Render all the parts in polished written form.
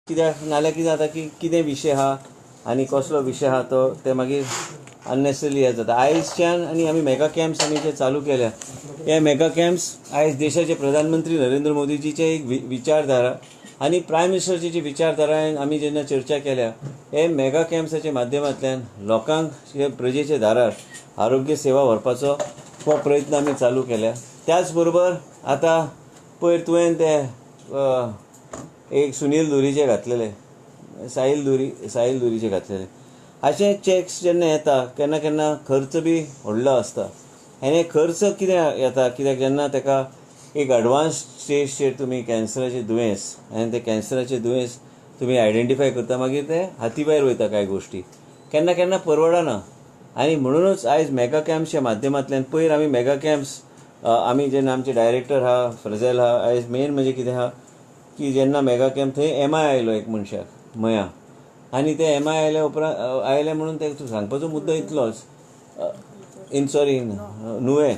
कित्याक नाल्यार कितें जाता की कितें विशय आहा आनी कसलो विशय आहा तो ते मागीर अननेसेसरी हें जाता. आयजच्यान आनी आमी मेगा कॅम्प्स आमी जे चालू केल्या, हे मेगा कॅम्प्स आयज देशाचे प्रधानमंत्री नरेंद्र मोदीजीचे एक विचारधारा आनी प्रायम मिनिस्टरची जी विचारधारा आमी जेन्ना चर्चा केल्या, हे मेगा कॅम्प्साच्या माध्यमांतल्यान लोकांक जे प्रजेच्या दारार आरोग्य सेवा व्हरपाचो हो प्रयत्न आमी चालू केल्या. त्याच बरोबर आतां पयर तुवें ते एक सुनील दुरीचे घातलेले, साहिल दुरीचे घातलेले. अशे चॅक्स जेन्ना येता केन्ना केन्ना खर्च बी व्हडलो आसता. आनी खर्च कितें येता कित्याक जेन्ना ताका एक एडवान्स स्टेजचेर तुमी कॅन्सराचें दुयेंस आनी ते कॅन्सराचें दुयेंस तुमी आयडेंटिफाय करता, मागीर ते हाती भायर वयता कांय गोश्टी केन्ना केन्ना परवडना. आनी म्हणूनच आयज मेगा कॅम्प्सच्या माध्यमांतल्यान पयर आमी मेगा कॅम्प्स आमी जेन्ना आमचे डायरेक्टर आहा फ्रजेल आहा, आयज मेन म्हणजे कितें आहा की जेन्ना मेगा कॅम्प थंय एमआय आयलो एक मनशाक मया, आनी ते एमआय आयल्या उपरांत आयले म्हणून ते सांगपाचो मुद्दो इतलोच नुवें.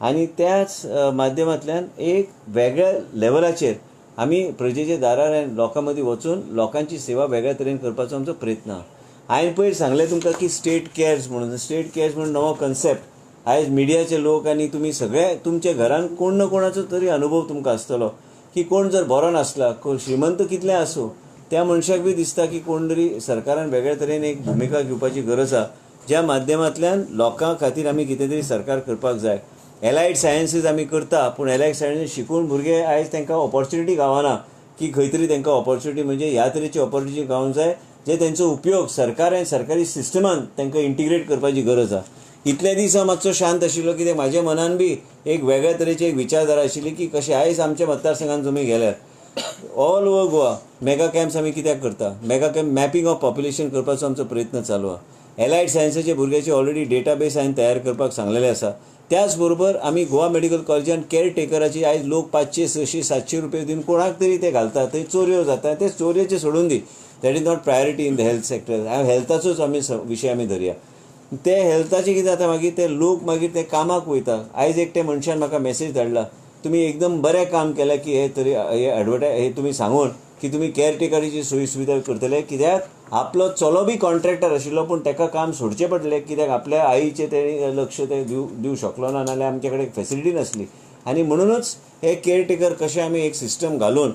आनी त्याच माध्यमांतल्यान एक वेगळ्या लेवलाचेर आमी प्रजेच्या दारार लोकां मदीं वचून लोकांची सेवा वेगळ्या तरेन करपाचो आमचो प्रयत्न आहा. हांवें पयर सांगलें तुमकां की स्टेट केअर्स म्हणून नवो कन्सेप्ट आयज मिडियाचे लोक आनी तुमी सगळे तुमच्या घरान कोण ना कोणाचो तरी अनुभव तुमकां आसतलो की कोण जर बरो नासला, श्रीमंत कितलें आसूं, त्या मनशाक बी दिसता की कोण तरी सरकारान वेगळ्या तरेन एक भुमिका घेवपाची गरज आहा, ज्या माध्यमांतल्यान लोकां खातीर आमी कितें तरी सरकार करपाक जाय. एलायड सायन्सीस आमी करता, पूण एलायड सायन्सीस शिकून भुरगे आयज तांकां ऑपॉर्च्युनिटी गावना की खंय तरी तांकां ऑपॉर्च्युनिटी म्हणजे ह्या तरेची ऑपॉर्च्युनिटी गावूंक जाय जे तेंचो उपयोग सरकारान सरकारी सिस्टमान तांकां इंटिग्रेट करपाची गरज आहा. इतले दीस हांव मातसो शांत आशिल्लो कित्याक म्हाज्या मनान बी एक वेगळ्या तरेची एक विचारधारा आशिल्ली की कशें आयज आमच्या मतदारसंघान तुमी गेल्यार all over Goa mega camps आमी कित्याक करता, mega camp mapping of population करपाचो आमचो प्रयत्न चालू आहा. एलायड सायन्साचे भुरग्याचे ऑलरेडी डेटाबेस हांवें तयार करपाक सांगलेले आसा. त्याच बरोबर आमी गोवा मेडिकल कॉलेजान केअर टेकराची आयज लोक 500, 600, 700 रुपया दिवन कोणाक तरी ते घालतात, थंय चोऱ्यो जाता. ते चोरयेचे सोडून दी, that is not priority in the health sector. हेल्थाचोच आमी विशय आमी धरया. ते हेल्थाचे कितें जाता मागीर ते लोक मागीर ते कामाक वयता. आयज एकटे मनशान म्हाका मेसेज धाडला, तुमी एकदम बरें काम केलें की हे तरी हे तुमी सांगून की तुमी केअर टेकरीची सोयी सुविधा करतले, कित्याक आपलो चलो बी कॉन्ट्रॅक्टर आशिल्लो पूण ताका काम सोडचें पडलें कित्याक आपल्या आईचें ते लक्ष ते दिवंक शकलो ना, नाल्यार आमचे कडेन फॅसिलिटी नासली. आनी म्हणूनच हे केअर टेकर कशें आमी एक सिस्टम घालून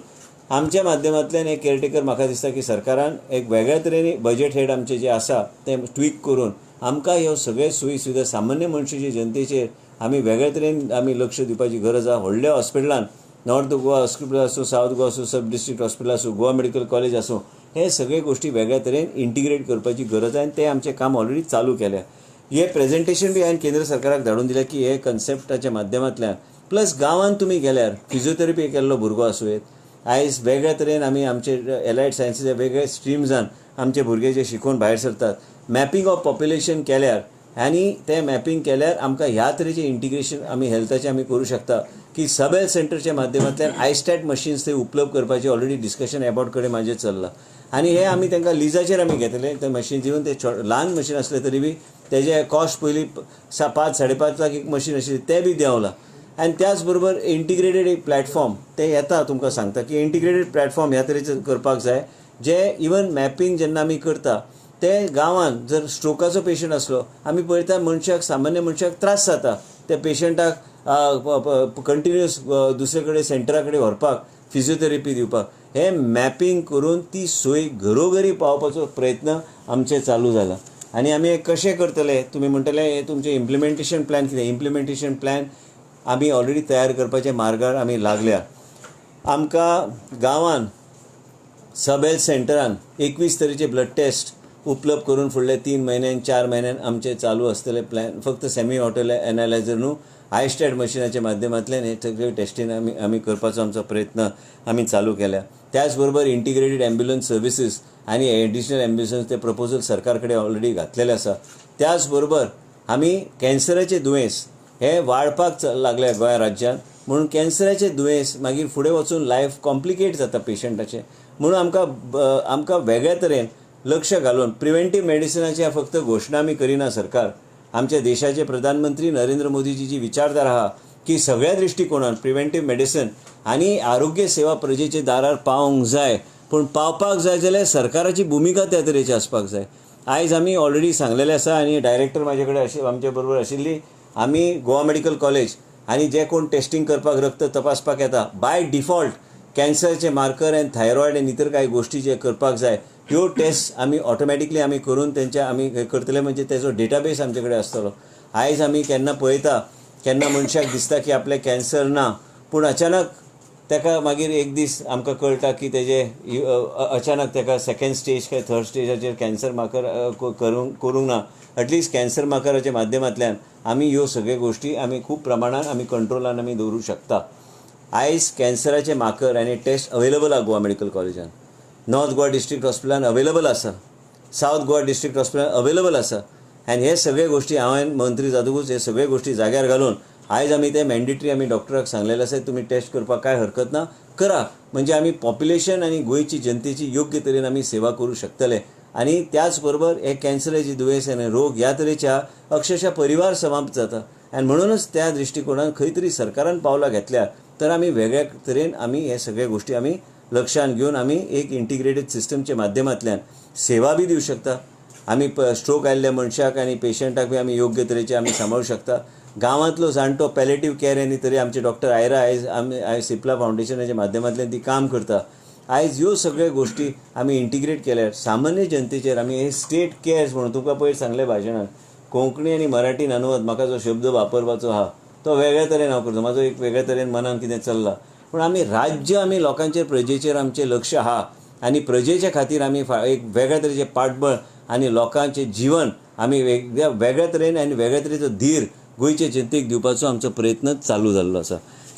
आमच्या माध्यमांतल्यान हे केअर टेकर म्हाका दिसता की सरकारान एक वेगळ्या तरेन बजेट हेड आमचे जे आसा ते ट्वीक करून आमकां ह्यो सगळे सोयी सुविधा सामान्य मनशाचे जनतेचेर आमी वेगळ्या तरेन आमी लक्ष दिवपाची गरज आहा. व्हडल्या हॉस्पिटलान नॉर्थ गोवा हॉस्पिटल आसूं, सावथ गोवा आसूं, सब डिस्ट्रिक्ट हॉस्पिटल आसूं, गोवा मेडिकल कॉलेज आसूं, हे सगळे गोश्टी वेगळ्या तरेन इंटिग्रेट करपाची गरज आहे. आनी तें आमचें काम ऑलरेडी चालू केल्या. हे प्रेझेंटेशन बी हांवें केंद्र सरकाराक धाडून दिलें की हे कन्सेप्टाच्या माध्यमांतल्यान प्लस गांवांत तुमी गेल्यार फिजिओथेरपी केल्लो भुरगो आसूं येत, आयज वेगळ्या तरेन आमी आमचे एलायड सायन्सीच्या वेगळ्या स्ट्रिम्सांत आमचे भुरगे जे शिकून भायर सरतात, मॅपिंग ऑफ पॉप्युलेशन केल्यार आनी तें मॅपिंग केल्यार आमकां ह्या तरेचें इंटिग्रेशन आमी हेल्थाचें आमी करूं शकता की सब हेल्थ सेंटरच्या माध्यमांतल्यान आयस्टॅट मशीन्स थंय उपलब्ध करपाचें ऑलरेडी डिस्कशन एबावट कडेन म्हाजें चल्लां. आनी हे आमी तांकां लिजाचेर आमी घेतले ते मशीन दिवन. ते ल्हान मशीन आसले तरी बी तेजे कॉस्ट पयलीं 5-5.5 लाख एक मशीन आशिल्ली ते बी देंवला. आनी त्याच बरोबर इंटिग्रेटेड एक प्लॅटफॉर्म ते येता तुमकां सांगता की इंटिग्रेटेड प्लॅटफॉर्म ह्या तरेचें करपाक जाय जे इवन मॅपिंग जेन्ना आमी करता ते गांवांत जर स्ट्रोकाचो पेशंट आसलो आमी पळयता मनशाक सामान्य मनशाक त्रास जाता त्या पेशंटाक कंटिन्युअस दुसरे कडेन सेंटरा कडेन व्हरपाक फिजिओथेरपी दिवपाक हे मॅपिंग करून ती सोय घरोघरी पावपाचो प्रयत्न आमचे चालू जाला. आनी आमी हे कशें करतले तुमी म्हणटले हे तुमचें इम्प्लिमेंटेशन प्लॅन कितें. इम्प्लिमेंटेशन प्लॅन आमी ऑलरेडी तयार करपाच्या मार्गार आमी लागल्या. आमकां गांवांत सब हेल्थ सेंटरान 21 तरेचे ब्लड टेस्ट उपलब्ध करून फुडले 3 म्हयन्यान 4 म्हयन्यान आमचे चालू आसतले प्लॅन. फक्त सेमी ऑटो एनालायझर न्हू, आयस्टॅट मशिनाच्या माध्यमांतल्यान हे सगळे टेस्टींग आमी करपाचो आमचो प्रयत्न आमी चालू केल्या. त्याच बरोबर इंटिग्रेटेड एम्ब्युलन्स सर्विसीस आनी एडिशनल एम्ब्युलन्स ते प्रपोजल सरकार कडेन ऑलरेडी घातलेले आसा. त्याच बरोबर आमी कॅन्सराचे दुयेंस हे वाडपाक लागले गोंय राज्यात, म्हणून कॅन्सराचे दुयेंस मागीर फुडें वचून लायफ कॉम्प्लिकेट जाता पेशंटाचें. म्हणून आमकां वेगळ्या तरेन लक्ष घालून प्रिव्हेंटीव मेडिसिनाची फक्त घोशणा आमी करिना सरकार. आमच्या देशाचे प्रधानमंत्री नरेंद्र मोदीजी जी विचारधारा आहा की सगळ्या दृश्टिकोनान प्रिव्हेंटीव मेडिसीन आनी आरोग्य सेवा प्रजेच्या दारार पावोंक जाय पूण पावपाक जाय जाल्यार सरकाराची भुमिका त्या तरेची आसपाक जाय. आयज आमी ऑलरेडी सांगलेलें आसा आनी डायरेक्टर म्हाजे कडेन आमचे बरोबर आशिल्ली. आमी गोवा मेडिकल कॉलेज आनी जे कोण टेस्टिंग करपाक रक्त तपासपाक येता बाय डिफॉल्ट कॅन्सरचे मार्कर आनी थायरॉयड आनी इतर कांय गोश्टी जे करपाक जाय ह्यो टेस्ट आमी ऑटोमॅटिकली आमी करून तेंच्या आमी करतले म्हणजे तेजो डेटाबेस आमचे कडेन आसतलो. आयज आमी केन्ना पळयता केन्ना मनशाक दिसता की आपले कॅन्सर ना पूण अचानक ताका मागीर एक दीस आमकां कळटा की तेजे अचानक ताका सेकंड स्टेज काय थर्ड स्टेजाचेर कॅन्सर मार्कर करूंक ना. एटलिस्ट कॅन्सर मार्कराच्या माध्यमांतल्यान आमी ह्यो सगळ्यो गोश्टी आमी खूब प्रमाणात आमी कंट्रोलान आमी दवरूंक शकता. आयज कॅन्सराचे मार्कर आनी टेस्ट अवेलेबल आहा गोवा मेडिकल कॉलेजान. नॉर्थ गोवा डिस्ट्रिक्ट हॉस्पिटलान अवेलेबल आसा, सावथ गोवा डिस्ट्रिक्ट हॉस्पिटलान अवेलेबल आसा. आनी हे सगळे गोश्टी हांवें मंत्री जातकूच हे सगळे गोश्टी जाग्यार घालून आयज आमी ते मॅन्डेटरी आमी डॉक्टराक सांगलेले आसा तुमी टेस्ट करपाक काय हरकत ना करा. म्हणजे आमी पॉप्युलेशन आनी गोंयची जनतेची योग्य तरेन आमी सेवा करूं शकतले. आनी त्याच बरोबर हे कॅन्सराची दुयेंस आनी रोग ह्या तरेच्या अक्षरशः परिवार समाप्त जाता. आनी म्हणूनच त्या दृश्टिकोनान खंय तरी सरकारान पावलां घेतल्यार तर आमी वेगळ्या तरेन आमी हे सगळे गोश्टी आमी लक्षांत घेवन आमी एक इंटिग्रेटेड सिस्टमच्या माध्यमांतल्यान सेवा बी दिवंक शकता. आमी स्ट्रोक आयिल्ल्या मनशाक आनी पेशंटाक बी आमी योग्य तरेचे आमी सांबाळूंक शकता. गांवांतलो जाणटो पॅलेटिव्ह कॅर आनी तरी आमचे डॉक्टर आयरा आयज सिप्ला फावंडेशनाच्या माध्यमांतल्यान ती काम करता. आयज ह्यो सगळ्यो गोश्टी आमी इंटिग्रेट केल्यार सामान्य जनतेचेर आमी हे स्टेट कॅर्स म्हणून तुमकां पयर सांगले भाशणान कोंकणी आनी मराठीन अनुवाद म्हाका जो शब्द वापरपाचो आहा तो वेगळ्या तरेन हांव करता. म्हाजो एक वेगळ्या तरेन मनान कितें चल्लां पूण आमी राज्य आमी लोकांचेर प्रजेचेर आमचें लक्ष आहा आनी प्रजेच्या खातीर आमी एक वेगळ्या तरेचें पाठबळ आनी लोकांचें जीवन आमी वेगळ्या तरेन आनी वेगळ्या तरेचो धीर गोंयचे जनतेक दिवपाचो आमचो प्रयत्न चालू जाल्लो आसा.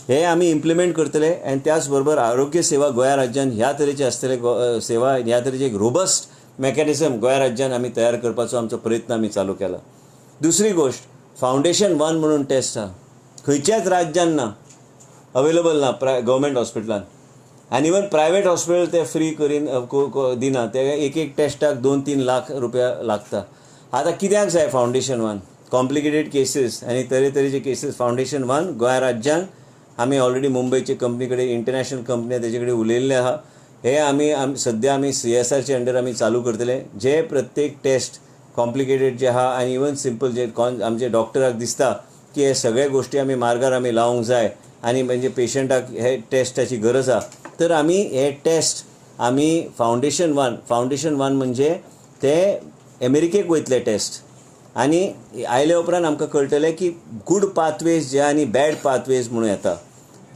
हे आमी इम्प्लिमेंट करतले आनी त्याच बरोबर आरोग्य सेवा गोंया राज्यान ह्या तरेचे आसतले सेवा ह्या तरेचे एक रोबस्ट मेकॅनिझम गोंया राज्यान आमी तयार करपाचो आमचो प्रयत्न आमी चालू केला. दुसरी गोश्ट फावंडेशन 1 म्हणून टेस्ट आहा खंयच्याच राज्यान ना, अवेलेबल ना गव्हर्मेंट हॉस्पिटलान. आनी इवन प्रायवेट हॉस्पिटल ते फ्री करीन दिना. ते एक टेस्टाक 2-3 लाख रुपया लागता. आतां कित्याक जाय फावंडेशन 1? कॉम्प्लिकेटेड केसीस आनी तरेतरेचे केसीस. फावंडेशन 1 गोंया राज्यान आमी ऑलरेडी मुंबयचे कंपनी कडेन इंटरनॅशनल कंपनी तेजे कडेन उलयल्ले आहा. हे आमी सद्या आमी CSRचे अंडर आमी चालू करतले. जे प्रत्येक टेस्ट कॉम्प्लिकेटेड जे आहा आनी इवन सिंपल जे आमचे डॉक्टराक दिसता की हे सगळे गोश्टी आमी मार्गार आमी लावंक जाय आनी म्हणजे पेशंटाक हे टेस्टाची गरज आहा तर आमी हे टेस्ट आमी फावंडेशन 1 म्हणजे ते अमेरिकेक वयतले टेस्ट. आनी आयले उपरांत आमकां कळटलें की गूड पाथवेज जे आनी बॅड पाथवेज म्हणून येता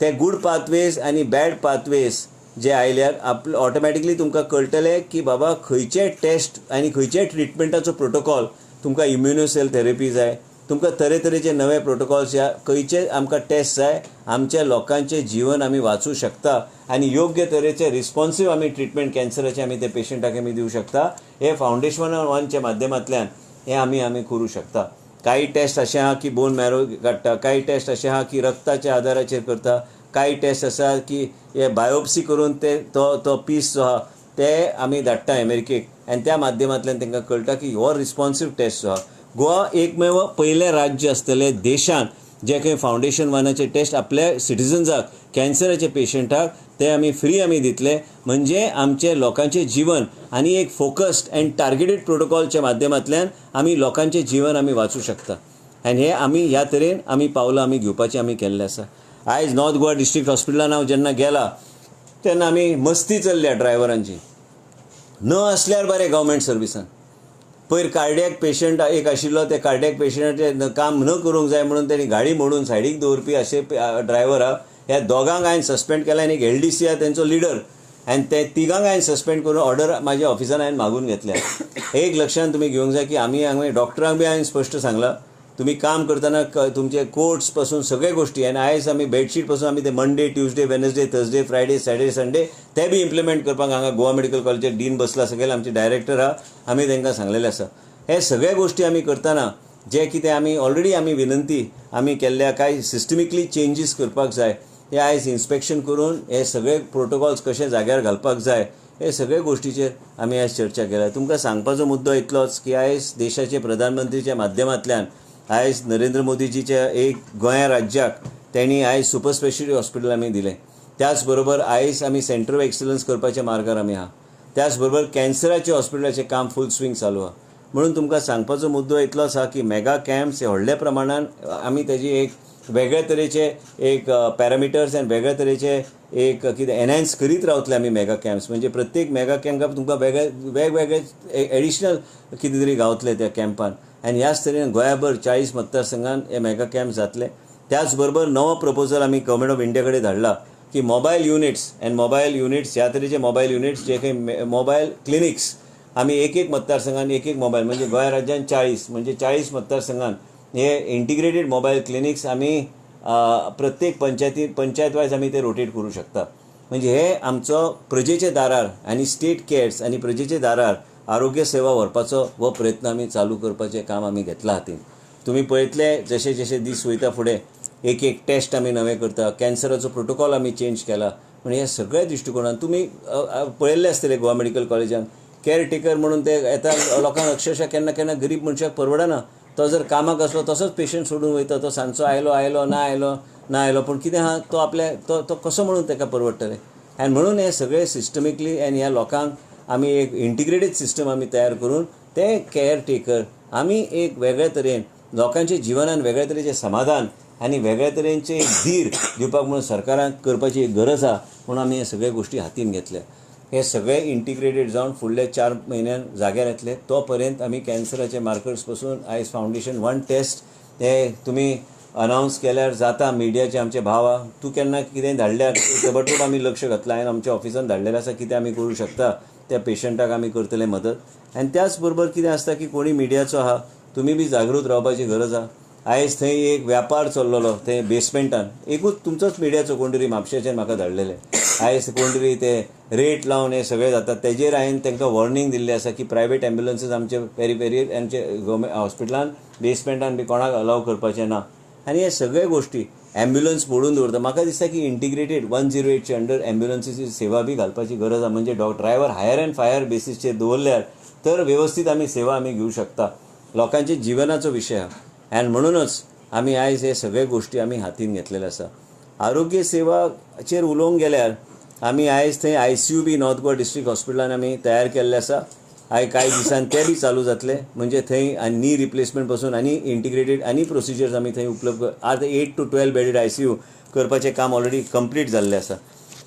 ते गूड पाथवेज आनी बॅड पाथवेज जे आयल्यार ऑटोमॅटिकली तुमकां कळटलें की बाबा खंयचे टेस्ट आनी खंयचे ट्रिटमेंटाचो प्रोटोकॉल तुमकां इम्युनोसेल थेरपी जाय, तुमकां तरेतरेचे नवे प्रोटोकॉल्स या खंयचे आमकां टेस्ट जाय. आमच्या लोकांचें जीवन आमी वाचूं शकता आनी योग्य तरेचे रिस्पॉन्सीव आमी ट्रिटमेंट कॅन्सराचे आमी ते पेशंटाक आमी दिवं शकता. हे फावंडेशन 1च्या माध्यमांतल्यान हे आमी करूं शकता. काही टेस्ट असे आहा की बोन मॅरो काडटा, काही टेस्ट असे आहा की रक्ताच्या आदाराचेर करता, काही टेस्ट आसा की हे बायोप्सी करून ते तो पीस जो आहा ते आमी धाडटा अमेरिकेक आनी त्या माध्यमांतल्यान तांकां कळटा की हो रिस्पॉन्सीव टेस्ट जो आहा. गोवा एकमेव पयलें राज्य आसतलें देशांत जे खंय फावंडेशन 1चे टेस्ट आपल्या सिटिझन्साक कॅन्सराचे पेशंटाक ते आमी फ्री आमी दितले. म्हणजे आमचे लोकांचें जीवन आनी एक फोकस्ड अँड टार्गेटेड प्रोटोकॉलच्या माध्यमांतल्यान आमी लोकांचें जीवन आमी वाचूं शकता. आनी हे आमी ह्या तरेन आमी पावलां आमी घेवपाचें आमी केल्लें आसा. आयज नॉर्थ गोवा डिस्ट्रिक्ट हॉस्पिटलान हांव जेन्ना गेला तेन्ना आमी मस्ती चल्ल्या ड्रायव्हरांची. न आसल्यार बरें गव्हर्मेंट सर्विसान पयर कार्डियॅक पेशंट एक आशिल्लो, ते कार्डियॅक पेशंटाचें काम न करूंक जाय म्हणून तेणी गाडी मोडून सायडीक दवरपी अशे ड्रायव्हर आहा. ह्या दोगांक हांवें सस्पेंड केला आनी एक LDC आहा तेंचो लिडर आनी ते तिगांक हांवें सस्पेंड करून ऑर्डर म्हाज्या ऑफिसान हांवें मागून घेतल्या. एक लक्षांत तुमी घेवंक जाय की आमी हांवें डॉक्टरांक बी हांवें स्पश्ट सांगलां तुमी काम करतना तुमचे कोर्ट्स पासून सगळे गोश्टी आनी आयज आमी बेडशीट पासून आमी ते Monday, Tuesday, Wednesday, Thursday, Friday, Saturday, Sunday ते बी इम्प्लिमेंट करपाक हांगा गोवा मेडिकल कॉलेजाचे डीन बसला, सगळे आमचे डायरेक्टर आहा, आमी तांकां सांगलेलें आसा. हे सगळे गोश्टी आमी करतना जे कितें आमी ऑलरेडी आमी विनंती आमी केल्ल्या कांय सिस्टमिकली चेंजीस करपाक जाय हे आयज इन्स्पेक्शन करून हे सगळे प्रोटोकॉल्स कशे जाग्यार घालपाक जाय हे सगळे गोश्टीचेर आमी आयज चर्चा केल्या. तुमकां सांगपाचो मुद्दो इतलोच की आयज देशाचे प्रधानमंत्रीच्या माध्यमांतल्यान आयज नरेंद्र मोदीजीच्या एक गोंया राज्याक तेणी आयज सुपर स्पेशलिटी हॉस्पिटल आमी दिलें. त्याच बरोबर आयज आमी सेंटर ऑफ एक्सलन्स करपाच्या मार्गार आमी आहा. त्याच बरोबर कॅन्सराचे हॉस्पिटलाचें काम फूल स्विंग चालू आहा. म्हणून तुमकां सांगपाचो मुद्दो इतलो आसा की मेगा कॅम्प्स हे व्हडल्या प्रमाणान आमी तेजी एक वेगळ्या तरेचे एक पॅरामिटर्स आनी वेगळ्या तरेचे एक कितें एनहान्स करीत रावतले आमी मेगा कॅम्प्स. म्हणजे प्रत्येक मेगा कॅम्पाक तुमकां वेगवेगळे एडिशनल कितें तरी गावतले त्या कॅम्पान. आनी ह्याच तरेन गोंयाभर 40 मतदारसंघान हे मेगा कॅम्प जातले. त्याच बरोबर नवो प्रपोजल आमी गव्हर्मेंट ऑफ इंडिया कडेन धाडला की मोबायल युनिट्स ह्या तरेचे मोबायल युनिट्स जे काही मोबायल क्लिनिक्स आमी एक मतदारसंघान एक मोबायल म्हणजे गोंय राज्यान 40 म्हणजे 40 मतदारसंघान हे इंटिग्रेटेड मोबायल क्लिनिक्स आमी प्रत्येक पंचायत वायज आमी ते रोटेट करूं शकता. म्हणजे हे आमचो प्रजेच्या दारार आनी स्टेट केअर्स आनी प्रजेच्या दारार आरोग्य सेवा व्हरपाचो हो प्रयत्न आमी चालू करपाचें काम आमी घेतला हातीन. तुमी पळयतले जशे जशे दीस वयता फुडें एक टेस्ट आमी नवे करता, कॅन्सराचो प्रोटोकॉल आमी चेंज केला. म्हणजे ह्या सगळ्या दृश्टिकोनान तुमी पळयल्ले आसतले गोवा मेडिकल कॉलेजान केअर टेकर म्हणून ते येता लोकांक अक्षरशः केन्ना केन्ना गरीब मनशाक परवडना. तो जर कामाक असलो तसोच पेशंट सोडून वयता, तो सांजचो आयलो ना आयलो पूण कितें आहा तो आपल्या तो कसो म्हणून ताका परवडटले. आनी म्हणून हे सगळे सिस्टमिकली आनी ह्या लोकांक आमी एक इंटिग्रेटेड सिस्टम आमी तयार करून ते केअर टेकर आमी एक वेगळ्या तरेन लोकांच्या जिवनान वेगळ्या तरेचें समाधान आनी वेगळ्या तरेचे धीर दिवपाक म्हणून सरकाराक करपाची एक गरज आहा. म्हणून आमी हे सगळे गोश्टी हातीन घेतल्या. हे सगळे इंटिग्रेटेड जावन फुडल्या 4 म्हयन्यान जाग्यार येतले. तो पर्यंत आमी कॅन्सराचे मार्कर्स पासून आयज फावंडेशन 1 टेस्ट हे तुमी अनावन्स केल्यार जाता. मिडियाचे आमचे भाव आहा, तूं केन्ना कितें धाडल्यार ताबडतोब आमी लक्ष घातलां. हांवें आमच्या ऑफिसान धाडलेलें आसा कितें आमी करूं शकता त्या पेशंटाक आमी करतले मदत. आनी त्याच बरोबर कितें आसता की कोणी मिडियाचो आहा तुमी बी जागृत रावपाची गरज आहा. आयज थंय एक व्यापार चल्लोलो थंय बेसमेंटान एकूच तुमचोच मिडियाचो कोण तरी म्हापशेच्यान म्हाका धाडलेले. आयज कोण तरी ते रेट लावन हे सगळे जातात. तेजेर हांवें तांकां वॉर्निंग दिल्ली आसा की प्रायवेट एम्ब्युलन्सीस आमचे पेरिफेरीर आमचे गव्हर्मेंट हॉस्पिटलान बेसमेंटान बी कोणाक अलाव करपाचें ना. आनी हे सगळे गोश्टी एम्ब्युलन्स मोडून दवरता. म्हाका दिसता की इंटिग्रेटेड 108चे अंडर एम्ब्युलन्सीची सेवा बी घालपाची गरज आहा. म्हणजे ड्रायव्हर हायर अँड फायर बेसीसचेर दवरल्यार तर वेवस्थीत आमी सेवा आमी घेवं शकता. लोकांच्या जिवनाचो विशय आहा. आनी म्हणूनच आमी आयज हे सगळे गोश्टी आमी हातीन घेतलेले आसा. आरोग्य सेवाचेर उलोवंक गेल्यार आमी आयज थंय ICU बी नॉर्थ गोवा डिस्ट्रिक्ट हॉस्पिटलान आमी तयार केल्ले आसा. कांय दिसान ते बी चालू जातले. म्हणजे थंय नी रिप्लेसमेंट पासून आनी इंटिग्रेटेड आनी प्रोसिजर्स आमी थंय उपलब्ध आतां 8 to 12 बेडेड ICU करपाचें काम ऑलरेडी कंप्लीट जाल्लें आसा.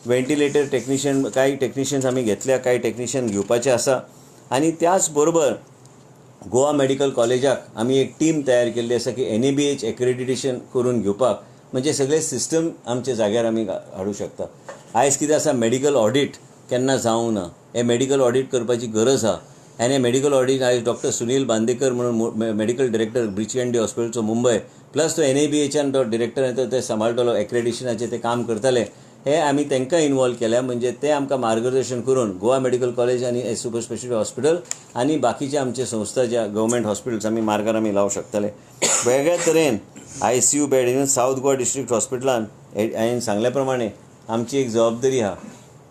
व्हेंटिलेटर टेक्निशियन कांय टेक्निशियन्स आमी घेतल्या, कांय टेक्निशियन घेवपाचे आसा. आनी त्याच बरोबर गोवा मेडिकल कॉलेजाक आमी एक टीम तयार केल्ली आसा की NABH एक्रेडिटेशन करून घेवपाक. म्हणजे सगळे सिस्टम आमचे जाग्यार आमी हाडूं शकता. आयज कितें आसा मेडिकल ऑडिट केन्ना जावंक ना. हे मेडिकल ऑडिट करपाची गरज आहा. आनी हे मेडिकल ऑडिट आयज डॉक्टर सुनील बांदेकर म्हणून मेडिकल डायरेक्टर ब्रिच कँडी हॉस्पिटलचो मुंबय प्लस तो NABHन तो डिरेक्टर येता ते सांबाळटलो एक्रेडिटेशनाचें ते काम करतले. हे आमी तांकां इनवॉल्व केल्या. म्हणजे ते आमकां मार्गदर्शन करून गोवा मेडिकल कॉलेज आनी सुपर स्पेशलिटी हॉस्पिटल आनी बाकीचे आमचे संस्था ज्या गव्हर्मेंट हॉस्पिटल्स आमी मार्गार आमी लावंक शकतले. वेगळ्या तरेन ICU bed even south Goa district हॉस्पिटलान हांवें सांगल्या प्रमाणे आमची एक जबाबदारी आहा.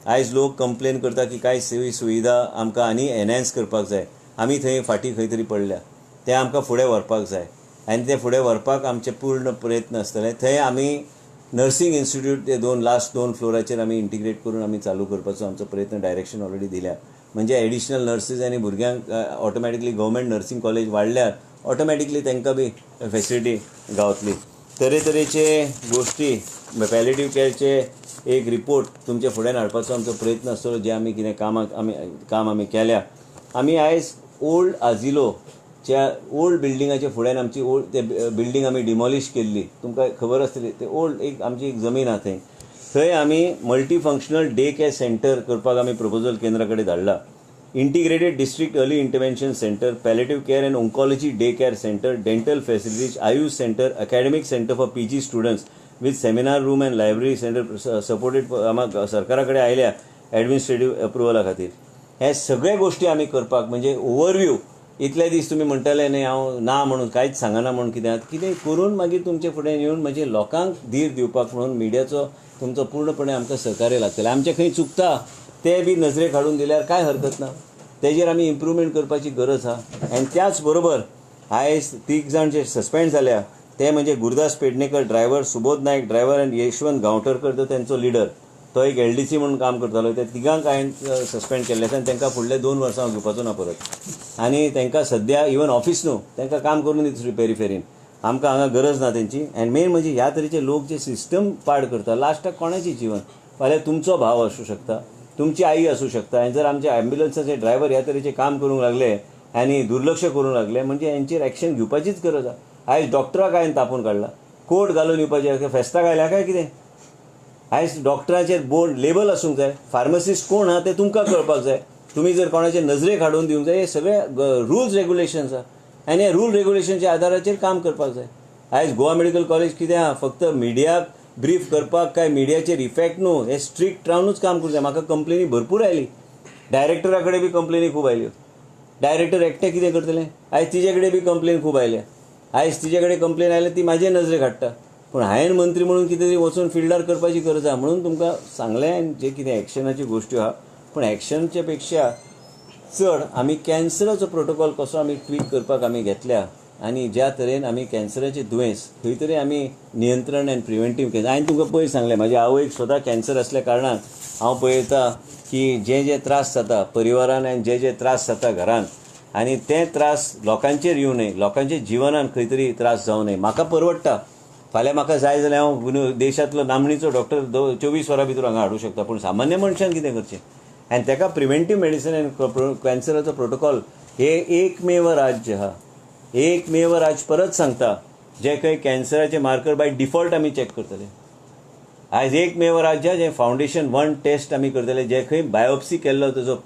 आयज लोक कंप्लेन करता की कांय सोयी सुविधा आमकां आनी एनहान्स करपाक जाय. आमी थंय फाटीं खंय तरी पडल्या. ते आमकां फुडें व्हरपाक जाय आनी ते फुडें व्हरपाक आमचे पूर्ण प्रयत्न आसतले. थंय आमी नर्सिंग इन्स्टिट्यूट ते लास्ट 2 फ्लोराचेर आमी इंटिग्रेट करून आमी चालू करपाचो आमचो प्रयत्न डायरेक्शन ऑलरेडी दिल्या. म्हणजे एडिशनल नर्सीस आनी भुरग्यांक ऑटोमॅटिकली गव्हर्मेंट नर्सिंग कॉलेज वाडल्यार ऑटोमॅटिकली तांकां बी फेसिलिटी गावतली. तरेतरेचे गोश्टी पॅलिएटिव्ह केअरचे एक रिपोर्ट तुमचे फुड्यान हाडपाचो आमचो प्रयत्न आसतलो. जे आमी कितें काम आमी केल्या. आमी आयज ओल्ड आजिलोच्या ओल्ड बिल्डिंगाच्या फुड्यान आमची ओल्ड ते बिल्डींग आमी डिमॉलिश केल्ली. तुमकां खबर आसतली ते ओल्ड एक आमची एक जमीन आहा थंय. थंय आमी multi functional day care centre करपाक आमी प्रपोजल केंद्रा कडेन धाडला. Integrated district early intervention centre, palliative care and oncology day care centre, dental facilities, Ayush centre, academic centre for PG students with seminar room and library centre supported आम्हाला सरकारा कडेन आयल्या administrative अप्रुवला खातीर. हे सगळे गोश्टी आमी करपाक म्हणजे ओवरव्यू इतले दीस तुमी म्हणटाले न्ही हांव ना म्हणून कांयच सांगना म्हणून कितें करून मागीर तुमचे फुडें येवन म्हणजे लोकांक धीर दिवपाक म्हणून मिडियाचो तुमचो पूर्णपणे आमकां सहकार्य लागतलें. आमचें खंय चुकता ते बी नजरेक हाडून दिल्यार कांय हरकत ना. तेजेर आमी इम्प्रुवमेंट करपाची गरज आहा. आनी त्याच बरोबर आयज 3 जाण जे सस्पेंड जाल्या ते म्हणजे गुरुदास पेडणेकर ड्रायव्हर, सुबोध नायक ड्रायव्हर आनी यशवंत गांवटरकर तो तेंचो लिडर. तो एक LDC म्हणून काम करतालो. त्या तिगांक हांवें सस्पेंड केल्ले आसा आनी तांकां फुडले 2 वर्सां हांव घेवपाचो ना परत. आनी तांकां सद्या इवन ऑफिस न्हू, तांकां काम करून दिता पेरिफेरीन. आमकां हांगा गरज ना तेंची. आनी मेन म्हणजे ह्या तरेचे लोक जे सिस्टम पाड करता, लास्टाक कोणाची जीवन? फाल्यां तुमचो भाव आसूं शकता, तुमची आई आसूं शकता. आनी जर आमचे ॲम्ब्युलन्साचे ड्रायव्हर ह्या तरेचे काम करूंक लागले आनी दुर्लक्ष करूंक लागले म्हणजे हेंचेर एक्शन घेवपाचीच गरज आसा. आयज डॉक्टराक हांवें तापोवन काडला, कोट घालून येवपाचें, फेस्ताक आयल्या काय कितें? आयज डॉक्टराचेर बोर्ड लेबल आसूंक जाय. फार्मासिस्ट कोण आहा तें तुमकां कळपाक जाय. तुमी जर कोणाचे नजरेक हाडून दिवंक जाय. हे सगळे रुल्स रेग्युलेशन्स आहा आनी हे रूल रेग्युलेशनच्या आदाराचेर काम करपाक जाय. आयज गोवा मेडिकल कॉलेज कितें आहा? फक्त मिडियाक ब्रीफ करपाक काय मिडियाचेर इफेक्ट न्हू, हे स्ट्रिक्ट रावनूच काम करूं जाय. म्हाका कंप्लेनी भरपूर आयली, डायरेक्टरा कडेन बी कंप्लेनी खूब आयल्यो. डायरेक्टर एकटे कितें करतले? आयज तिजे कडेन बी कंप्लेन खूब आयल्या. आयज तिजे कडेन कंप्लेन आयल्या ती म्हाजे नजरेक हाडटा. पूण हांवें मंत्री म्हणून कितें तरी वचून फिल्डार करपाची गरज आहा. म्हणून तुमकां सांगलें जे कितें एक्शनाच्यो गोश्टी आहा. पूण एक्शनच्या पेक्षा चड आमी कॅन्सराचो प्रोटोकॉल कसो आमी ट्वीक करपाक आमी घेतल्या आनी ज्या तरेन आमी कॅन्सराचें दुयेंस खंय तरी आमी नियंत्रण आनी प्रिव्हेंटीव केलें. हांवें तुमकां पयर सांगलें, म्हाज्या आवयक स्वता कॅन्सर आसल्या कारणान हांव पळयता की जे त्रास जाता परिवारान आनी जे त्रास जाता घरान, आनी ते त्रास लोकांचेर येवं न्हय, लोकांच्या जिवनान खंय तरी त्रास जावं न्हय. म्हाका परवडटा. फाल्यां म्हाका जाय जाल्यार हांव देशांतलो नामणीचो डॉक्टर 24 वरां भितर हांगा हाडूं शकता. पूण सामान्य मनशान कितें करचें? आनी ताका प्रिव्हेंटीव मेडिसीन आनी कॅन्सराचो प्रोटोकॉल हे एकमेव राज्य आहा. एकमेव राज्य परत सांगता जे खंय कॅन्सराचे मार्कर बाय डिफॉल्ट आमी चॅक करतले. आयज एकमेव राज्य जे फावंडेशन 1 टेस्ट आमी करतले, जे खंय बायोप्सी केल्लो तेजो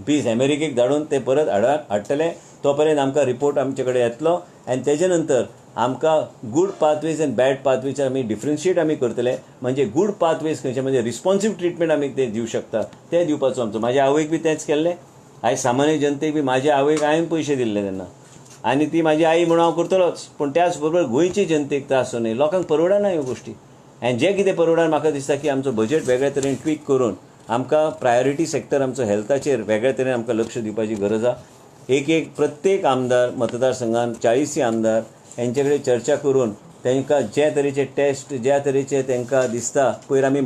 पीस अमेरिकेक धाडून ते परत हाडटले. तो पर्यंत आमकां रिपोर्ट आमचे कडेन येतलो आनी तेजे नंतर आमकां गूड पाथवेज आनी बॅड पाथवेज आमी डिफरन्शिएट आमी करतले. म्हणजे गूड पाथवेज खंयचे म्हणजे रिस्पॉन्सीव ट्रिटमेंट आमी ते दिवं शकता ते दिवपाचो आमचो. म्हाज्या आवयक बी तेंच केल्लें. आयज सामान्य जनतेक बी म्हाज्या आवयक हांवें पयशे दिल्ले तेन्ना आनी ती म्हाजी आई म्हणून हांव करतलोच. पूण त्याच बरोबर गोंयचे जनतेक त्रास जावं न्हय, लोकांक परवडना ह्यो गोश्टी. आनी जे कितें परवडना म्हाका दिसता की आमचो बजेट वेगळ्या तरेन ट्वीक करून आमकां प्रायोरिटी सेक्टर आमचो हेल्थाचेर वेगळ्या तरेन आमकां लक्ष दिवपाची गरज आहा. एक प्रत्येक आमदार मतदारसंघान 40 आमदार हेंचे कडेन चर्चा करून तांकां जे तरेचे टेस्ट ज्या तरेचे तांकां दिसता. पयर आमी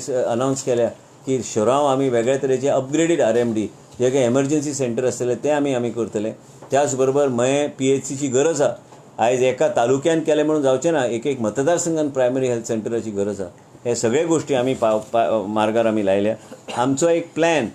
अनावन्स केल्या की शहरांव आमी वेगळ्या तरेचे अपग्रेडेड RMD जे काही एमर्जन्सी सेंटर आसतले ते आमी करतले. त्याच बरोबर PHCची गरज आहा. आयज एका तालुक्यान केलें म्हणून जावचें ना, एक मतदारसंघान प्रायमरी हेल्थ सेंटराची गरज आहा. हे सगळे गोश्टी आमी मार्गार आमी लायल्या. आमचो एक प्लॅन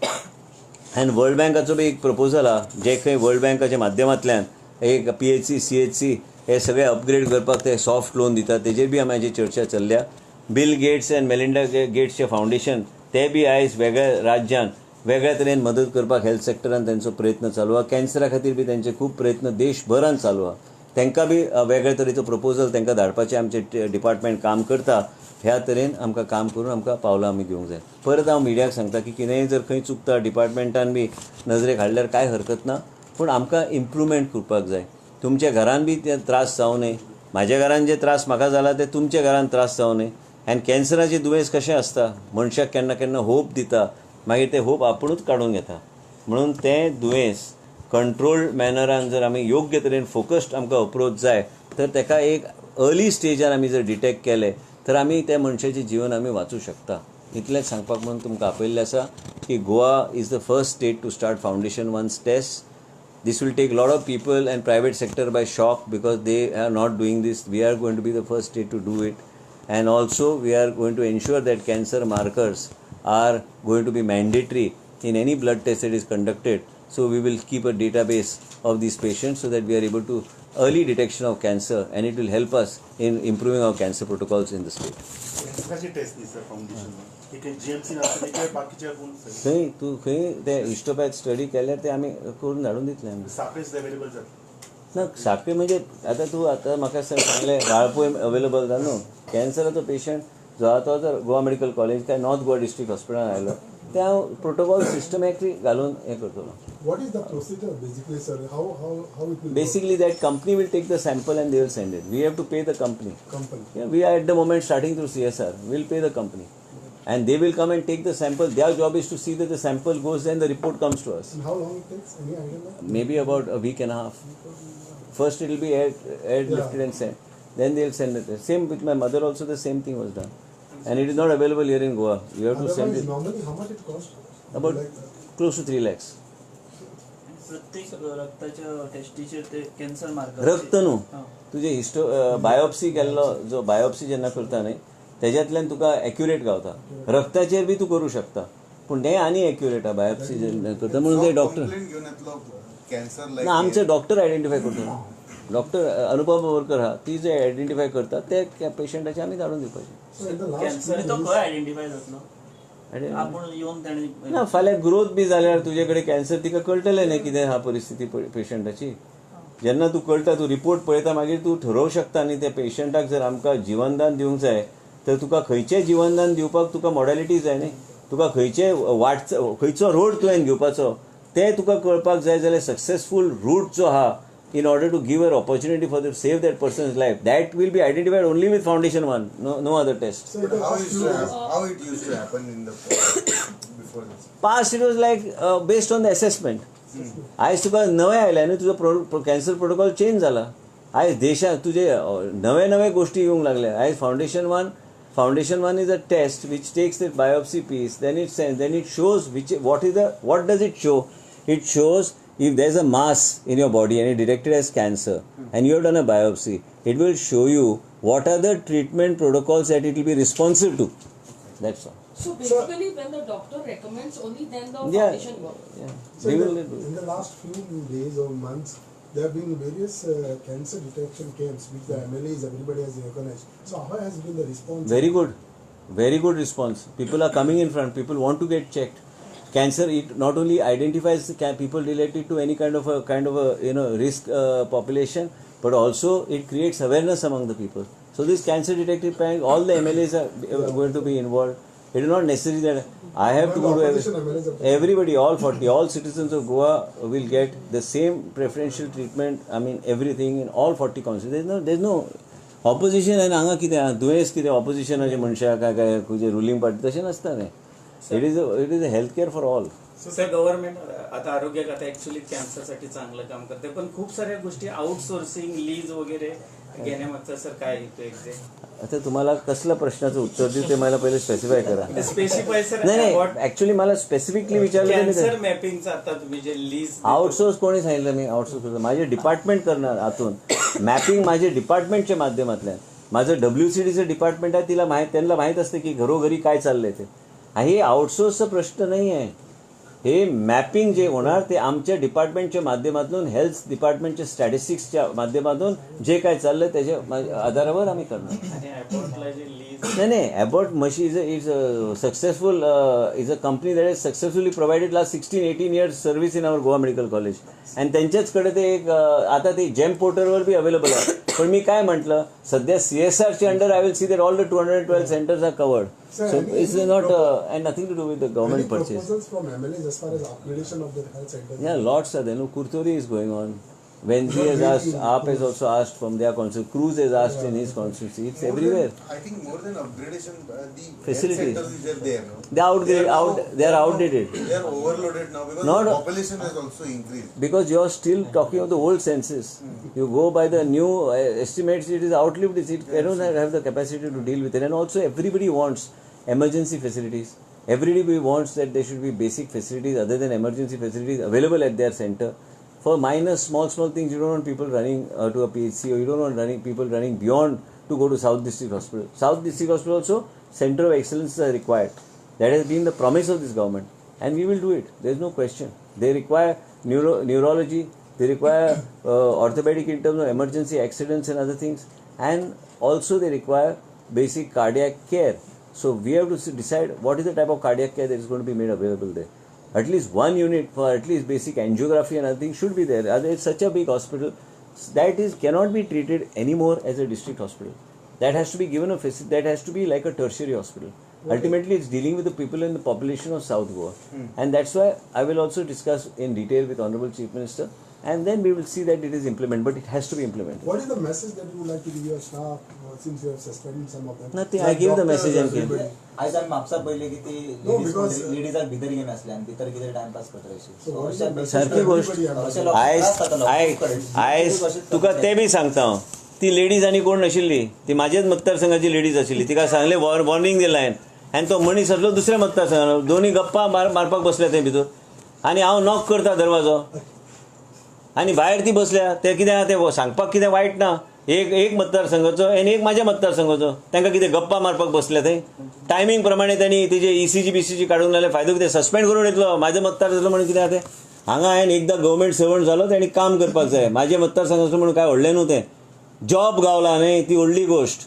आनी वर्ल्ड बँकाचो बी एक प्रपोजल आहा, जे खंय वर्ल्ड बँकाच्या माध्यमांतल्यान एक PHC CHC हे सगळे अपग्रेड करपाक ते सॉफ्ट लोन दितात. तेजेर बी आमी चर्चा चल्ल्या. बिल गेट्स आनी मेलिंडा गेट्सचे फावंडेशन ते बी आयज वेगळ्या राज्यान वेगळ्या तरेन मदत करपाक हेल्थ सेक्टरान तांचो प्रयत्न चालू आहा. कॅन्सरा खातीर बी तांचे खूब प्रयत्न देशभरान चालू आहा. तांकां बी वेगळ्या तरेचो प्रपोजल तांकां धाडपाचें आमचें डिपार्टमेंट काम करता. ह्या तरेन आमकां काम करून आमकां पावलां आमी दिवंक जाय. परत हांव मिडियाक सांगता की कितेंय जर खंय चुकता डिपार्टमेंटान बी नजरेक हाडल्यार कांय हरकत ना, पूण आमकां इम्प्रुवमेंट करपाक जाय. तुमच्या घरान बी ते त्रास जावं न्हय. म्हाज्या घरान जे त्रास म्हाका जाला ते तुमच्या घरान त्रास जावं न्हय. आनी कॅन्सराचें दुयेंस कशें आसता, मनशाक केन्ना केन्ना होप दिता, मागीर ते होप आपुणूच काडून घेता. म्हणून तें दुयेंस कंट्रोल्ड मॅनरान जर आमी योग्य तरेन फोकस्ड आमकां अप्रोच जाय तर ताका एक अर्ली स्टेजार आमी जर डिटेक्ट केलें तर आमी त्या मनशाचें जीवन आमी वाचूं शकता. इतलेंच सांगपाक म्हणून तुमकां आपयल्लें आसा की Goa is the first state to start foundation 1 test. This will take a lot of people and private sector by shock because they are not doing this. We are going to be the first state to do it. And also we are going to ensure that cancer markers are going to be mandatory in any blood test that is conducted. So we will keep a database of these patients so that we are able to early detection of cancer and it will help us in improving our cancer protocols in the state. खंय तूं खंय ते हिस्टोपॅथ study केल्यार ते आमी करून धाडून दितले आमी. ना साखळी म्हणजे आतां म्हाका सांगलें वाळपय अवेलेबल जालो न्हू. कॅन्सराचो पेशंट जो आहा तो जर गोवा मेडिकल कॉलेज काय नॉर्थ गोवा डिस्ट्रिक्ट हॉस्पिटलान आयलो ते हांव प्रोटोकॉल सिस्टमॅटिकली घालून हें करतलो. What is the procedure basically, sir? How it will Basically, that company will take the sample and they will send it. We have to pay the company. company? Yeah, we are at the moment starting through CSR. We'll pay the company. And they will come and take the sample. Their job is to see that the sample goes there and the report comes to us. And how long it takes? Any idea? Maybe about a week and a half. First it will be air lifted and sent. Then they'll send it. Same with my mother also, the same thing was done. and it is not available here in Goa. You have to send Otherwise, it normally how much it costs? about Like, close to 3 lakhs. प्रत्येक रक्ताच्या टेस्टीचे ते cancer marker रक्त न्हू तुजे biopsy केल्लो जो biopsy जेन्ना करता न्ही तेज्यातल्यान तुका एक्युरेट गावता. रक्ताचेर बी तूं करूं शकता पूण तें आनी एक्युरेट आहा बायोप्सी जेन्ना करता म्हणून ते डॉक्टर कॅन्सर ना आमचे डॉक्टर आयडेंटिफाय करता. डॉक्टर अनुभव बोरकर आहा ती जे आयडेंटिफाय करता ते पेशंटाचे आमी धाडून दिवपाचे. so in the last cancer few तो days, खंय आयडेंटिफाय जातलो आपण येवन ताणी ना फाल्यां ग्रोथ बी जाल्यार तुजे कडेन कॅन्सर तिका कळटलें न्ही कितें आहा परिस्थिती पेशंटाची. जेन्ना तूं कळटा तूं रिपोर्ट पळयता मागीर तूं ठरोवं शकता न्ही त्या पेशंटाक जर आमकां जिवनदान दिवंक जाय तर तुका खंयचें जिवनदान दिवपाक तुका मॉडॅलिटी जाय न्ही. तुका खंयचो रोड तुवें घेवपाचो तें तुका कळपाक जाय जाल्यार सक्सेसफूल रूट जो आहा in order to give her opportunity for to save that person's life, that will be identified only with Foundation 1, no other test. so in the how last few days, it used to happen in the before this. Past it was like based on the assessment. आयज तुका नवें आयल्या न्ही तुजो cancer protocol change जाला. आयज देशांत तुजे नवे गोश्टी येवंक लागल्या. आयज foundation one is a test which takes the biopsy piece, then it shows what does it show? It shows if there is a mass in your body and it detected as cancer and you have done a biopsy, it will show you what are the treatment protocols that it will be responsive to. That's all. So basically, when the doctor recommends, only then the Yeah. foundation works. Yeah. so We in will the, do it. in the last few days or months, there have been various cancer detection camps which the MLAs, everybody has recognized. So how has been the response? Very good response. People are coming in front. People want to get checked. Cancer, it not only identifies people related to any kind of a risk population, but also it creates awareness among the people. So this cancer detective panel, all the MLAs are going to be involved. It is not necessary that I have to go to everybody, all 40, all citizens of Goa will get the same preferential treatment. I mean everything in all 40 constituencies. There is no opposition and हांगा कितें दुयेंस कितें ऑपोजिशनाचे मनशाक काय तुजे ruling party तशें नसता न्ही. It is a health care for all. Sir government आता आरोग्य खातं ऍक्च्युली कॅन्सरसाठी चांगलं काम करते पण खूप साऱ्या गोष्टी आउटसोर्सिंग लीज वगैरे घेण्यामागचा सर काय येतो एक्झॅक्ट आता तुम्हाला कसल्या प्रश्नाचं उत्तर देऊ ते मला पहिले स्पेसिफाय करा. स्पेसिफाय सर नाही ऍक्च्युली मला स्पेसिफिकली विचारलं कॅन्सर मॅपिंगचं आता तुम्ही जे लीज आउटसोर्स कोणी सांगितलं मी आउटसोर्स करतो. माझे डिपार्टमेंट करणार आतून मॅपिंग माझे डिपार्टमेंटच्या माध्यमातल्यान. माझं WCDचं डिपार्टमेंट आहे त्यांना माहीत असते की घरोघरी काय चाललंय ते. हे आउटसोर्सचा प्रश्न नाही आहे. हे मॅपिंग जे होणार ते आमच्या डिपार्टमेंटच्या माध्यमातून हेल्थ डिपार्टमेंटच्या स्टॅटिस्टिक्सच्या माध्यमातून जे काय चाललंय त्याच्या आधारावर आम्ही करणार. नाही ॲबॉट मशी is a successful is a company that is successfully provided last 16-18 years service in our Goa medical college आणि त्यांच्याचकडे ते एक आता ते जेम पोर्टलवर बी अवेलेबल आहे. पण मी काय म्हटलं सध्या CSRच्या under I will see that all the 212 centres are covered. So it's not and nothing to do with the government Any purchase. proposals from MLAs as far as upgradation of the health centers? Yeah, lots are there. No, Kurtori is going on. Wenzi has asked, AAP has also asked from their constituency. Cruz has asked in his constituency. It's everywhere. I think more than upgradation, the Facilities. health centers is there, no? They are outdated. They are overloaded now because Not- the population has also increased. Because you are still talking of the old census. You go by the new estimates, it is outlived. They don't have the capacity to deal with it. And also everybody wants emergency facilities. Everybody wants that there should be basic facilities other than emergency facilities available at their center. For minor, small things, you don't want people running to a PHC, or you don't want people running beyond to go to South District Hospital. South District Hospital also, center of excellence are required. That has been the promise of this government. And we will do it. There is no question. They require neurology, they require orthopedic in terms of emergency accidents and other things. And also they require basic cardiac care. So we have to decide what is the type of cardiac care that is going to be made available there. At least one unit for at least basic angiography and other things should be there. It's such a big hospital that cannot be treated anymore as a district hospital. That has to be given a facility. That has to be like a tertiary hospital. Ultimately, it's dealing with the people and the population of South Goa, and that's why I will also discuss in detail with Honorable Chief Minister. And then we will see that it is implemented, but it has to be implemented. What is the message that you would like to give your staff since you have suspended some of them? Nothing. Like I give the doctors, message and came. everybody. आयज आमी म्हापसा पयले की ती No, because- लेडीजाक भितर घेवन आसले आनी भितर कितें टायमपास करता So what is the message सारकी to गोष्ट everybody? अशें लोक आसता तो लोक आयज तुका ते बी सांगता हांव. ती लेडीज आनी कोण नाशिल्ली, ती म्हाजेच मतदारसंघाची लेडीज आशिल्ली. तिका सांगलें वॉर्निंग दिलें हांवें, आनी तो मनीस आसलो दुसऱ्या मतदारसंघान. दोनी गप्पा मारपाक बसल्या थंय भितर, आनी हांव नॉक करता दरवाजो, आनी भायर ती बसल्या. ते कितें आहा तें सांगपाक कितें वायट ना. एक मतदारसंघाचो आनी एक म्हाज्या मतदारसंघाचो, तांकां कितें गप्पा मारपाक बसल्या थंय. टायमींग प्रमाणे तांणी तेजे ECG BCG काडूंक लायले, फायदो कितें? सस्पेंड करून येतलो. म्हाजो मतदार जातलो म्हणून कितें आहा तें? हांगा हांवें एकदां गव्हर्मेंट सर्वंट जालो, तांणी काम करपाक जाय. म्हाजे मतदारसंघाचो म्हणून काय व्हडलें न्हू तें. जॉब गावला न्हय ती व्हडली गोश्ट.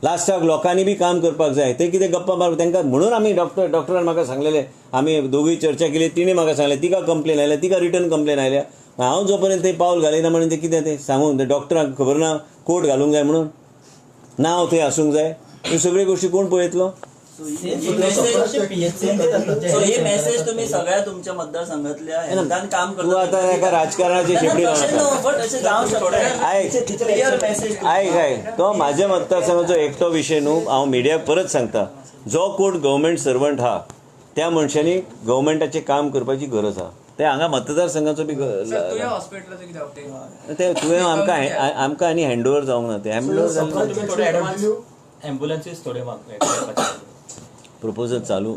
लास्टाक लोकांनी बी काम करपाक जाय. ते कितें गप्पा मारप तांकां म्हणून आमी डॉक्टरान म्हाका सांगलेलें, आमी दोगूय चर्चा केली. तिणें म्हाका सांगलें तिका कंप्लेन आयल्या, तिका रिटर्न कंप्लेन आयल्या. हांव जो पर्यंत थंय पावल घालिना म्हणून ते कितें तें सांगून ते डॉक्टरांक खबर ना कोट घालूंक जाय म्हणून, नांव थंय आसूंक जाय. ह्यो सगळ्यो गोश्टी कोण पळयतलो? सो ही मेसेज तुम्ही सगळ्या तुमच्या मतदारसंघातल्या ह्यांच्यान काम तूं आतां एका राजकारणाची शेपडी आयक तो म्हाज्या मतदारसंघाचो एकटो विशय न्हू. हांव मिडियाक परत सांगता, जो कोण गव्हर्मेंट सर्वंट आहा त्या मनशांनी गव्हर्मेंटाचें काम करपाची गरज आहा. ते हांगा मतदारसंघाचो बी ते तुवें आमकां आनी हँडओवर जावंक ना. ते हँडओवर जालें एम्बुलन्सीस थोडे प्रपोजल चालू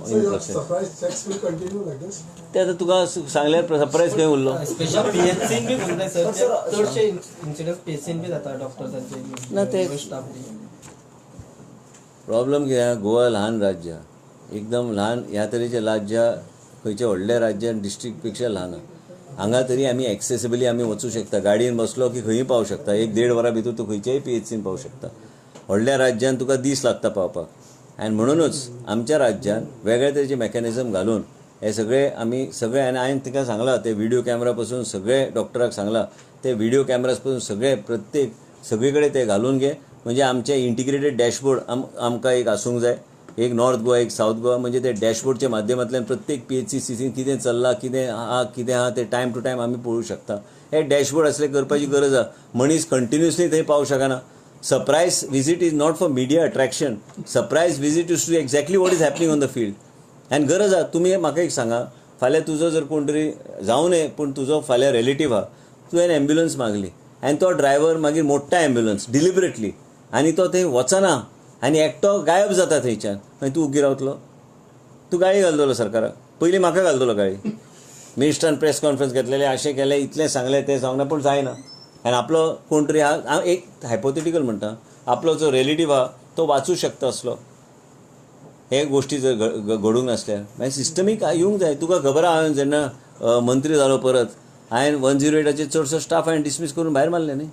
in process. Surprise checks will continue like this. ते आतां तुका सांगल्यार सरप्रायज खंय उरलो. PHCन बी म्हणटाय सर चडशे इन्सिडंट PHCन बी जाता डॉक्टर्सांचे. ना ते प्रॉब्लम कितें आहा, गोवा ल्हान राज्य, एकदम ल्हान. ह्या तरेचें राज्य खंयच्या व्हडल्या राज्यान डिस्ट्रिक्ट पेक्षा ल्हान. हांगा तरी आमी एक्सेसिबली आमी वचूं शकता. गाडयेन बसलो की खंयी पावूं शकता. 1-1.5 वरां भितर तूं खंयच्याय PHCन पावूं शकता. व्हडल्या राज्यान तुका दीस लागता पावपाक. आनी म्हणूनच आमच्या राज्यान वेगळ्या तरेचे मेकॅनिझम घालून हे सगळे आमी सगळे, आनी हांवें तिका सांगलां ते व्हिडिओ कॅमेरा पासून सगळे डॉक्टराक सांगलां ते व्हिडिओ कॅमेराज पासून सगळे प्रत्येक सगळे कडेन ते घालून घे. म्हणजे आमचे इंटिग्रेटेड डॅशबोर्ड आमकां एक आसूंक जाय. एक नॉर्थ गोवा एक साऊथ गोवा, म्हणजे ते डॅशबोर्डच्या माध्यमांतल्यान प्रत्येक PHC CCन कितें चल्लां, कितें आहा ते टायम टू टायम आमी पळोवंक शकता. हे डॅशबोर्ड असले करपाची गरज आहा. मनीस कंटिन्युअसली थंय पावूंक शकना. Surprise visit is not for media attraction. Surprise visit is to exactly what is happening on the field. आनी गरज आहा. तुमी म्हाका एक सांगा, फाल्यां तुजो जर कोण तरी जावं नये पूण तुजो फाल्यां रिलेटीव आहा, तुवें एम्ब्युलन्स मागली आनी तो ड्रायव्हर मागीर मोडटा एम्ब्युलन्स डिलिबरेटली, आनी तो थंय वचना आनी एकटो गायब जाता थंयच्यान, मागीर तूं उगी रावतलो? तूं गाळी घालतलो सरकाराक? पयलीं म्हाका घालतलो गाळी. मिनिस्टरान प्रेस कॉन्फरन्स घेतलेले, अशें केलें, इतलें सांगलें, तें सांगना, पूण जायना. आनी आपलो कोण तरी हांव एक हायपोथेटिकल म्हणटा, आपलो जो रिलेटीव आहा तो वाचूं शकता असलो हे गोश्टी जर घडूंक नासल्यार मागीर सिस्टमीक येवंक जाय. तुका खबर आहा, हांवें जेन्ना मंत्री जालो परत हांवें 108चे चडसो स्टाफ हांवें डिसमीस करून भायर मारले न्ही.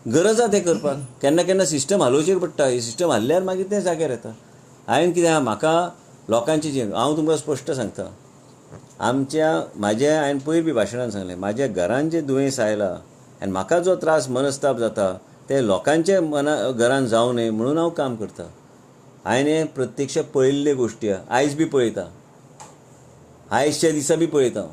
गरज आहा तें करपाक. केन्ना केन्ना सिस्टम हालोवचें पडटा. हे सिस्टम हाल्ल्यार मागीर तें जाग्यार येता. हांवें कितें आहा, म्हाका लोकांची जी हांव तुमकां स्पश्ट सांगता, म्हाज्या हांवें पयर बी भाशणान सांगलें, म्हाज्या घरान जें दुयेंस आयलां आनी म्हाका जो त्रास मनस्ताप जाता ते लोकांचे घरान जावं न्हय म्हणून हांव काम करता. हांवें हे प्रत्यक्ष पळयल्ले गोश्टी आहा. आयज बी पळयता, आयजच्या दिसा बी पळयता.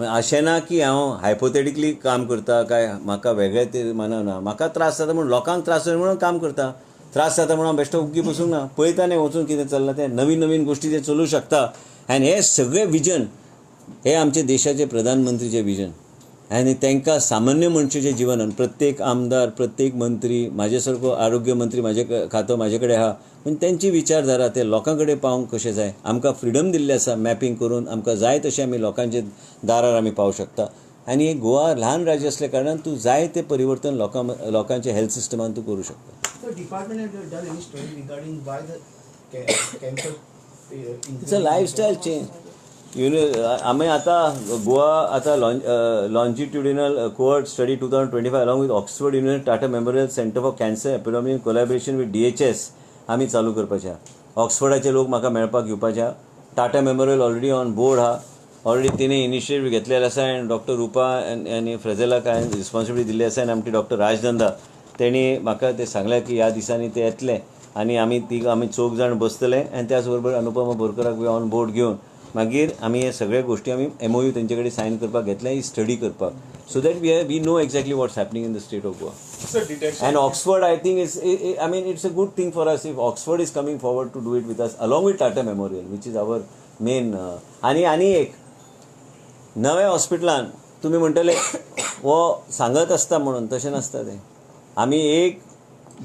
अशें ना की हांव हायपोथेटिकली काम करता काय म्हाका वेगळे ते मानना. म्हाका त्रास जाता म्हणून लोकांक त्रास जाता म्हणून काम करता. त्रास जाता म्हणून हांव बेश्टो उग्गी बसूंक ना. पळयता न्ही वचून कितें चल्लां तें, नवीन नवीन गोश्टी ते चलूं शकता. आनी हे सगळे विजन हे आमचे देशाचे प्रधानमंत्रीचे विजन. आनी तांकां सामान्य मनशाच्या जिवनान प्रत्येक आमदार, प्रत्येक मंत्री, म्हाजे सारको आरोग्य मंत्री म्हाजे खातो म्हाजे कडेन आहा, पूण तेंची विचारधारा ते लोकां कडेन पावंक कशें जाय. आमकां फ्रिडम दिल्लें आसा मॅपींग करून, आमकां जाय तशें आमी लोकांचे दारार आमी पावूंक शकता. आनी गोवा ल्हान राज्य असल्या कारणान तूं जाय तें परिवर्तन लोकांच्या हेल्थ सिस्टमान तूं करूं शकता. So department has done any study regarding why the cancer it's a lifestyle change. आमी आतां गोवा आतां longitudinal cohort study 2025 along with Oxford university Tata memorial centre for cancer epidemic in collaboration with DHS आमी चालू करपाचे. ऑक्सफर्डाचे लोक म्हाका मेळपाक येवपाचे. Tata memorial already on board आहा. ऑलरेडी तिने इनिशिएटीव घेतलेले आसा आनी डॉक्टर रुपा आनी फ्रेझेलाक हांवें रिस्पॉन्सिबिलिटी दिल्ली आसा. आनी आमचे डॉक्टर राजनंदा तेणी म्हाका ते सांगलें की ह्या दिसांनी ते येतले आनी आमी चौग जाण बसतले आनी त्याच बरोबर अनुपमा बोरकराक बी ऑन बोर्ड घेवन मागीर आमी हे सगळे गोश्टी आमी MOU तेंचे कडेन सायन करपाक घेतले, ही स्टडी करपाक, so that we know exactly what's happening in the state of Goa. And Oxford I think it's a good thing for us if Oxford is coming forward to do it with us along with Tata Memorial which is our main. आनी एक नव्या हॉस्पिटलान तुमी म्हणटले वो सांगत आसता म्हणून तशें नासता तें. आमी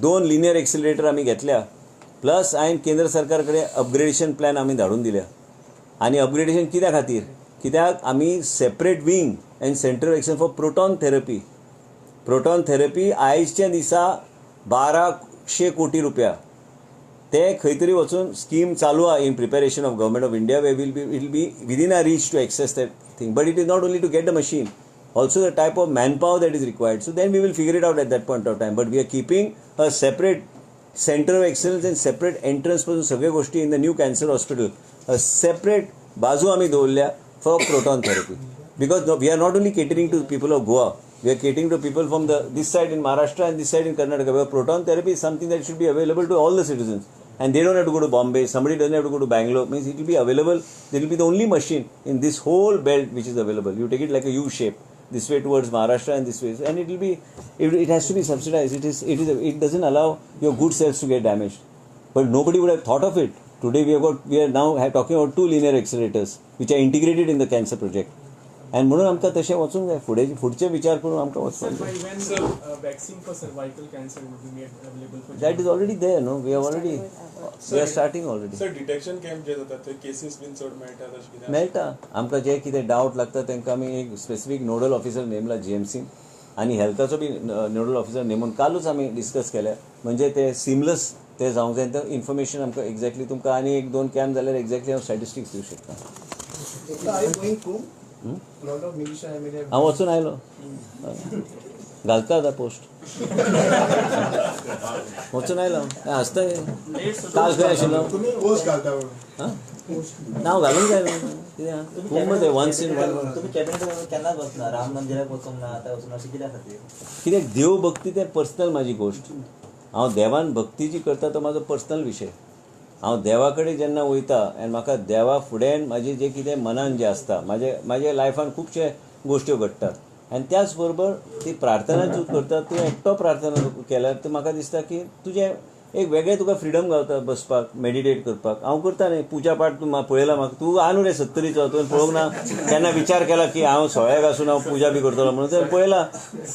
1-2 लिनियर एक्सिलरेटर आमी घेतल्या, प्लस हांवें केंद्र सरकार कडेन अपग्रेडेशन प्लॅन आमी धाडून दिल्या. आनी अपग्रेडेशन कित्या खातीर? कित्याक आमी separate wing and centre of excellence for proton therapy. Proton therapy आयजच्या दिसा 1200 कोटी रुपया ते खंय तरी वचून स्कीम चालू आहा in preparation of government of India way it will be within a reach to access that thing. But it is not only to get the machine, also the type of manpower that is required. So then we will figure it out at that point of time. But we are keeping a separate center of excellence and separate entrance पासून सगळे गोष्टी in the new cancer hospital. A separate बाजू आम्ही दवरल्या for proton therapy. Because we are not only catering to people of Goa, we are catering to people from this side in Maharashtra and this side in Karnataka. Where proton therapy is something that should be available to all the citizens. And they don't have to go to Bombay, somebody doesn't have to go to Bangalore. Means it will be available, there will be the only machine in this whole belt which is available. You take it like a U shape, this way towards Maharashtra and this way, and it will be, it has to be subsidized. It doesn't allow your good cells to get damaged. But nobody would have thought of it. Today we are now talking about 2 linear accelerators which are integrated in the cancer project. And म्हणून आमकां तशें वचूंक जाय, फुडचे विचार करून आमकां वचपाक जाय. Vaccine for cervical cancer would be made available for That is already there, no? We are starting already. Sir detection camp जे जातात ते केसीस बीन चड मेळटा तशें कितें मेळटा. आमकां जे कितें डावट लागता तांकां आमी एक स्पेसिफीक नोडल ऑफिसर नेमला GMC आनी हेल्थाचो बी नोडल ऑफिसर नेमून कालूच आमी डिस्कस केल्या. म्हणजे ते सिमलस ते जावंक जाय. तर इन्फॉर्मेशन आमकां एक्झॅक्टली तुमकां आनी 1-2 कॅम्प जाल्यार एक्झॅक्टली हांव स्टॅटिस्टिक्स दिवंक शकता. हांव वचून आयलो, घालता आतां पोस्ट वचून आयलो. आसता काल खंय आशिल्लो पोस्ट घालता म्हणून. नांव घालूंक जाय कित्याक खूब ते वन्स इन वन. तुम्ही कॅबिनेट केन्नाच वचना, राम मंदिराक वचूंक ना, आतां वचून अशें कित्या खातीर? कित्याक देव भक्ती तें पर्सनल म्हाजी गोश्ट. हांव देवान भक्ती जी करता तो म्हाजो पर्सनल विशय. हांव देवा कडेन जेन्ना वयता आनी म्हाका देवा फुड्यान म्हाजें जें कितें मनान जें आसता, म्हाज्या लायफान खुबशे गोश्ट्यो घडटात आनी त्याच बरोबर ती प्रार्थना तूं करता, तूं एकटो प्रार्थना केल्यार तर म्हाका दिसता की तुजें एक वेगळें तुका फ्रिडम गावता बसपाक, मेडिटेट करपाक. हांव करता न्ही पुजा पाठ. तूं पळयला म्हाका, तूं आनू रे 70चो, तुवें पळोवंक ना केन्ना विचार केला की हांव सोळ्याक आसून हांव पुजा बी करतलो म्हणून. तर पळयला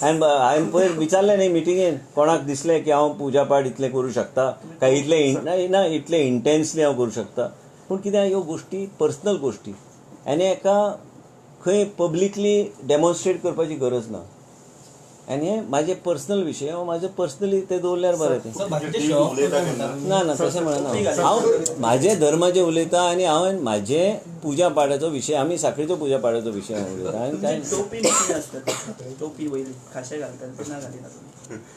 हांवें पयर विचारलें न्ही मिटिंगेन, कोणाक दिसलें की हांव पुजा पाठ इतलें करूं शकता काय, इतलें इंटेन्सली हांव करूं शकता. पूण कित्याक ह्यो गोश्टी पर्सनल गोश्टी आनी एका खंय पब्लिकली डेमॉन्स्ट्रेट करपाची गरज ना. आनी हे म्हाजे पर्सनल विशय, हांव म्हाजे पर्सनली ते दवरल्यार बरें तें. ना तशें म्हणना. हांव म्हाजे धर्माचें उलयतां आनी हांवें म्हाजे पुजा पाठाचो विशय, आमी साखळेचो पुजा पाठाचो विशय हांव उलयतां. आनी काय टोपी न्ही आसता, टोपी वयली खाशे घालतात ते ना घालिना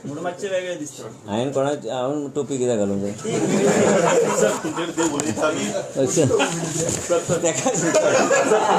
म्हणून मातशें वेगळें दिसता. हांवें टोपी कित्याक घालूंक जाय? तेका